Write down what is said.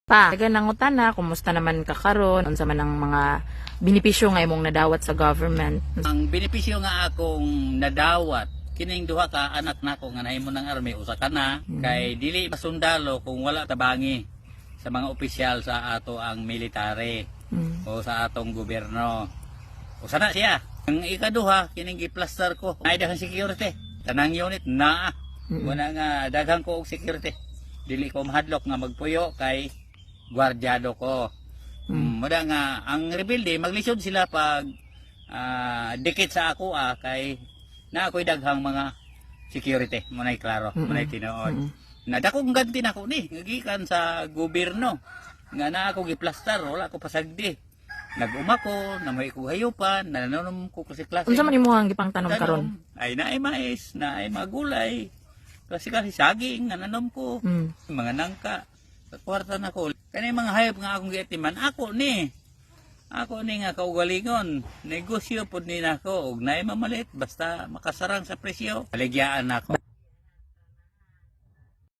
Pa, taga nangutana, kumusta naman ka karon? Unsa man ang mga benepisyo nga imong nadawat sa government? Ang benepisyo nga akong nadawat, kining duha ka anak nako nga nahimo ng army, usa ka na, kay dili masundalo kung wala tabangi sa mga opisyal sa ato ang military o sa atong gobyerno. Usa na siya. Ang ikaduha, kining giplaster ko, ay daghang security. Tanang unit na. Wala nga daghang ko og security. Dili ko mahadlok nga magpuyo kay gwardyado ko. Mada nga ang rebelde maglisod sila pag dikit sa ako kay na ako'y daghang mga security mo nay klaro mo nay tinuod. Na dakong ganti na ko ni gikan sa gobyerno nga na ako giplastar wala ko pasagdi. Nag-uma ko, namoy ko hayupan, nananom ko kasi klase. Unsa man imong gipangtanom karon? Ay naay mais, naay magulay. Kasi saging nananom ko. Mga nangka sa kwarta na ko. Kani mga hayop nga akong giatiman, ako ni nga kaugalingon. Negosyo pod ni nako og naay mamalit basta makasarang sa presyo. Baligyaan nako.